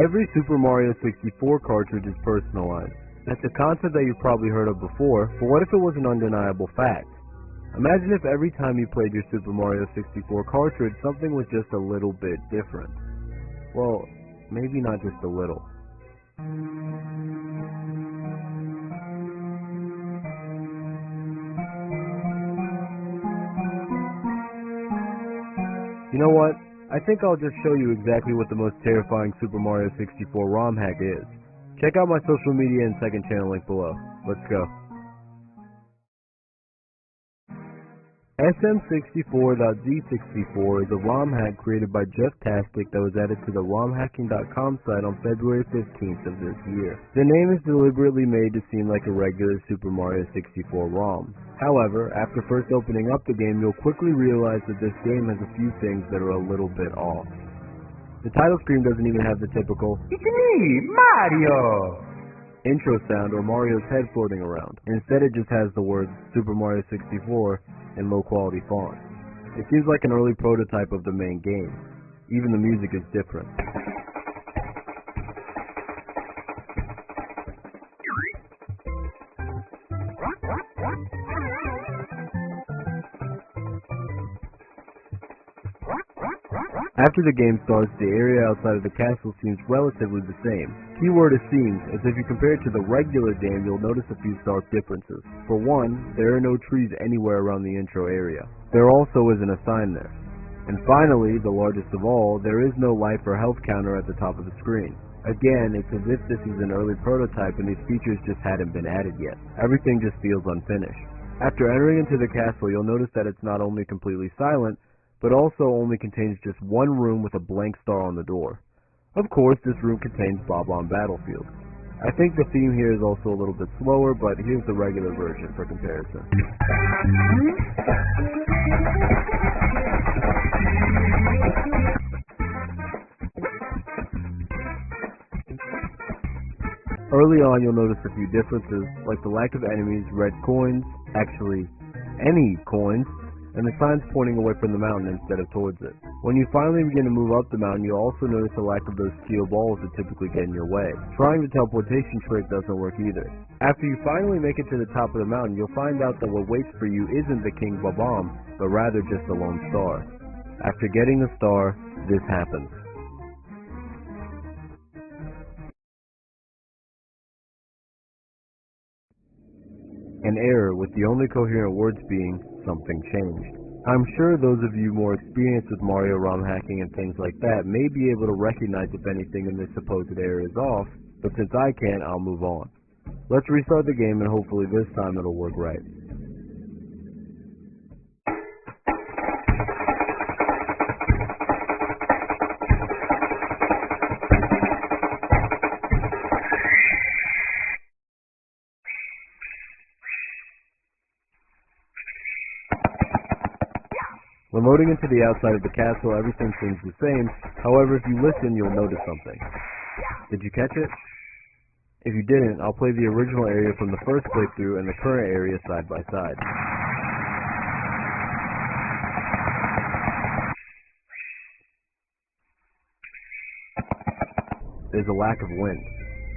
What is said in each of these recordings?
Every Super Mario 64 cartridge is personalized. That's a concept that you've probably heard of before, but what if it was an undeniable fact? Imagine if every time you played your Super Mario 64 cartridge, something was just a little bit different. Well, maybe not just a little. You know what? I think I'll just show you exactly what the most terrifying Super Mario 64 ROM hack is. Check out my social media and second channel link below. Let's go. SM64.Z64 is a ROM hack created by Jefftastic that was added to the ROMhacking.com site on February 15th of this year. The name is deliberately made to seem like a regular Super Mario 64 ROM. However, after first opening up the game, you'll quickly realize that this game has a few things that are a little bit off. The title screen doesn't even have the typical "It's me, Mario!" intro sound or Mario's head floating around. Instead, it just has the words Super Mario 64 in low-quality font. It seems like an early prototype of the main game. Even the music is different. After the game starts, the area outside of the castle seems relatively the same. Keyword is seems, as if you compare it to the regular game, you'll notice a few stark differences. For one, there are no trees anywhere around the intro area. There also isn't a sign there. And finally, the largest of all, there is no life or health counter at the top of the screen. Again, it's as if this is an early prototype and these features just hadn't been added yet. Everything just feels unfinished. After entering into the castle, you'll notice that it's not only completely silent, but also only contains just one room with a blank star on the door. Of course, this room contains Bob-omb Battlefield. I think the theme here is also a little bit slower, but here's the regular version for comparison. Early on, you'll notice a few differences, like the lack of enemies, red coins, actually, any coins, and the signs pointing away from the mountain instead of towards it. When you finally begin to move up the mountain, you'll also notice a lack of those steel balls that typically get in your way. Trying the teleportation trick doesn't work either. After you finally make it to the top of the mountain, you'll find out that what waits for you isn't the King Bob-omb, but rather just a lone star. After getting the star, this happens. An error, with the only coherent words being, something changed. I'm sure those of you more experienced with Mario ROM hacking and things like that may be able to recognize if anything in this supposed error is off, but since I can't, I'll move on. Let's restart the game and hopefully this time it'll work right. When loading into the outside of the castle, everything seems the same. However, if you listen, you'll notice something. Did you catch it? If you didn't, I'll play the original area from the first playthrough and the current area side by side. There's a lack of wind.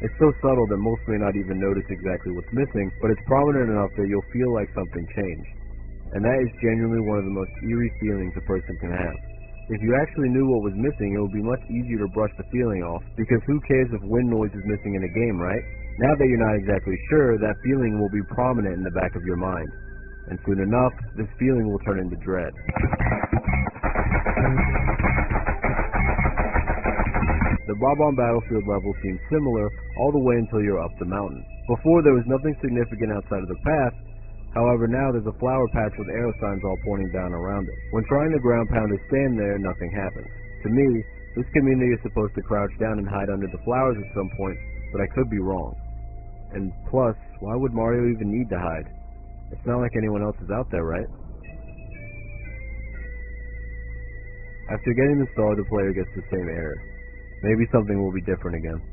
It's so subtle that most may not even notice exactly what's missing, but it's prominent enough that you'll feel like something changed. And that is genuinely one of the most eerie feelings a person can have. If you actually knew what was missing, it would be much easier to brush the feeling off, because who cares if wind noise is missing in a game, right? Now that you're not exactly sure, that feeling will be prominent in the back of your mind. And soon enough, this feeling will turn into dread. The Bob-omb Battlefield level seems similar all the way until you're up the mountain. Before, there was nothing significant outside of the path. However, now there's a flower patch with arrow signs all pointing down around it. When trying to ground pound to stand there, nothing happens. To me, this could mean that you're supposed to crouch down and hide under the flowers at some point, but I could be wrong. And plus, why would Mario even need to hide? It's not like anyone else is out there, right? After getting the star, the player gets the same error. Maybe something will be different again.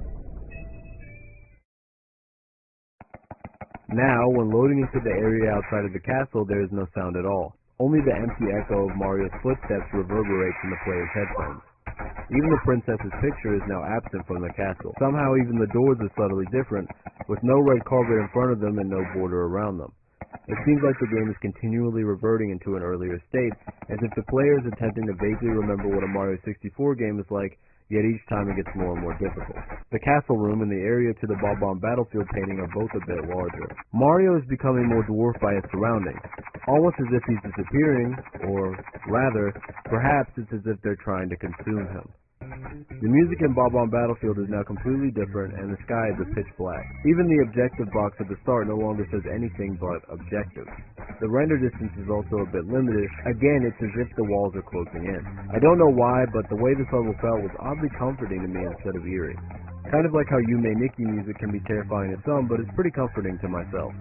Now, when loading into the area outside of the castle, there is no sound at all. Only the empty echo of Mario's footsteps reverberates in the player's headphones. Even the princess's picture is now absent from the castle. Somehow even the doors are subtly different, with no red carpet in front of them and no border around them. It seems like the game is continually reverting into an earlier state, as if the player is attempting to vaguely remember what a Mario 64 game is like, yet each time it gets more and more difficult. The castle room and the area to the Bob-omb Battlefield painting are both a bit larger. Mario is becoming more dwarfed by his surroundings, almost as if he's disappearing, or rather, perhaps it's as if they're trying to consume him. The music in Bob-omb Battlefield is now completely different, and the sky is a pitch black. Even the objective box at the start no longer says anything but objective. The render distance is also a bit limited. Again, it's as if the walls are closing in. I don't know why, but the way this level felt was oddly comforting to me instead of eerie. Kind of like how Yume Nikki music can be terrifying to some, but it's pretty comforting to myself.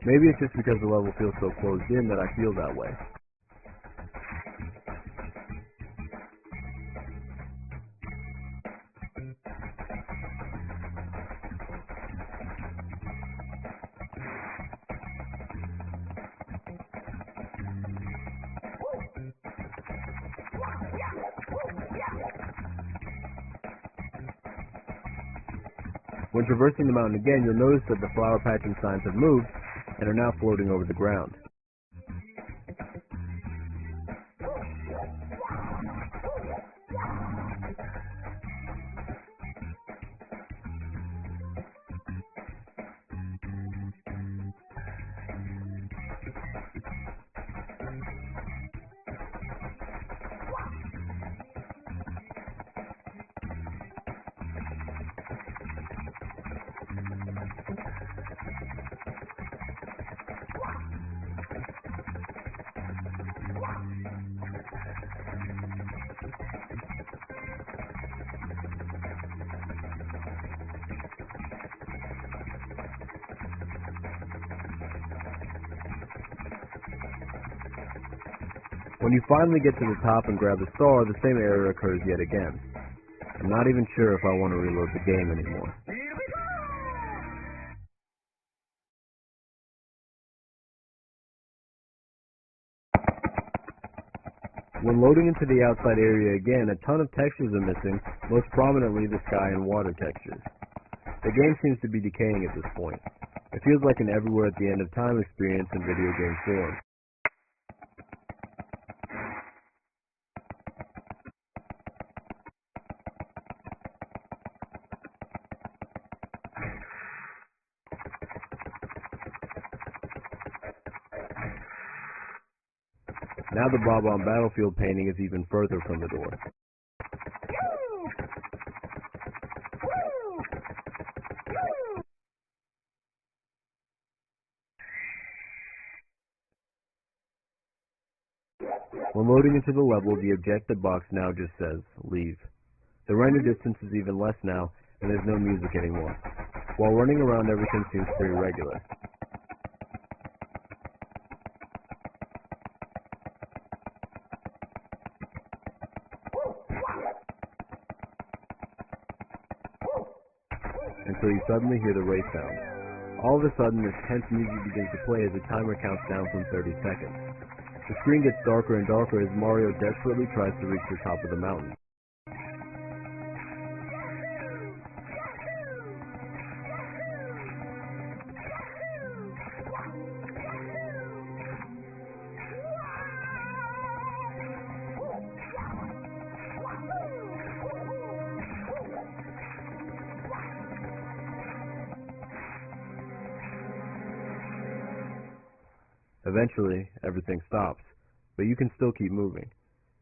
Maybe it's just because the level feels so closed in that I feel that way. When traversing the mountain again, you'll notice that the flower patching signs have moved and are now floating over the ground. When you finally get to the top and grab the star, the same error occurs yet again. I'm not even sure if I want to reload the game anymore. When loading into the outside area again, a ton of textures are missing, most prominently the sky and water textures. The game seems to be decaying at this point. It feels like an everywhere at the end of time experience in video game form. Now the Bob-omb Battlefield painting is even further from the door. When loading into the level, the objective box now just says, leave. The render distance is even less now, and there's no music anymore. While running around, everything seems pretty regular. Until you suddenly hear the race sound. All of a sudden, this tense music begins to play as the timer counts down from 30 seconds. The screen gets darker and darker as Mario desperately tries to reach the top of the mountain. Eventually, everything stops, but you can still keep moving.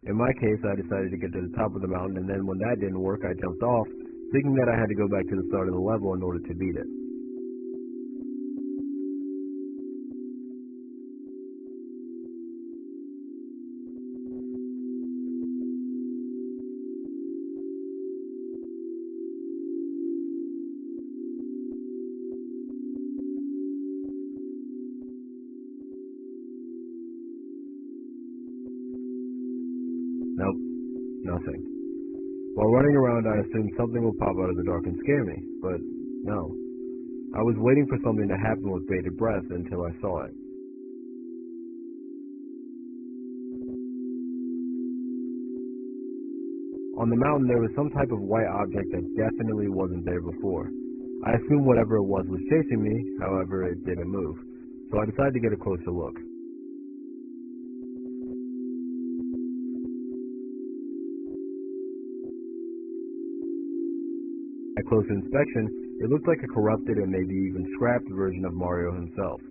In my case, I decided to get to the top of the mountain, and then when that didn't work, I jumped off, thinking that I had to go back to the start of the level in order to beat it. Nope, nothing. While running around, I assumed something would pop out of the dark and scare me, but no. I was waiting for something to happen with bated breath until I saw it. On the mountain there was some type of white object that definitely wasn't there before. I assumed whatever it was chasing me, however it didn't move, so I decided to get a closer look. At closer inspection, it looked like a corrupted and maybe even scrapped version of Mario himself.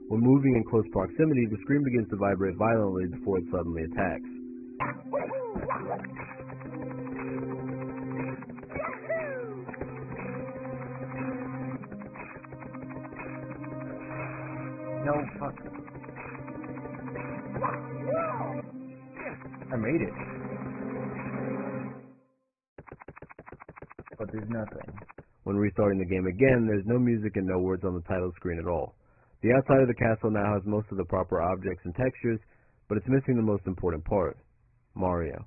When moving in close proximity, the screen begins to vibrate violently before it suddenly attacks. No, fuck. I made it. But there's nothing. When restarting the game again, there's no music and no words on the title screen at all. The outside of the castle now has most of the proper objects and textures, but it's missing the most important part: Mario.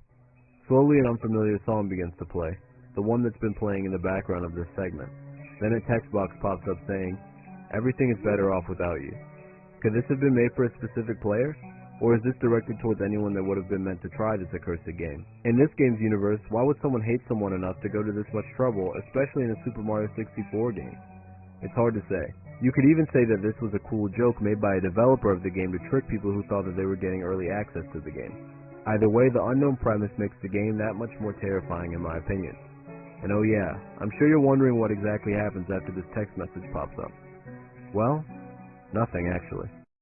Slowly an unfamiliar song begins to play, the one that's been playing in the background of this segment. Then a text box pops up saying, "Everything is better off without you." Could this have been made for a specific player? Or is this directed towards anyone that would have been meant to try this accursed game? In this game's universe, why would someone hate someone enough to go to this much trouble, especially in a Super Mario 64 game? It's hard to say. You could even say that this was a cool joke made by a developer of the game to trick people who thought that they were getting early access to the game. Either way, the unknown premise makes the game that much more terrifying in my opinion. And oh yeah, I'm sure you're wondering what exactly happens after this text message pops up. Well, nothing actually.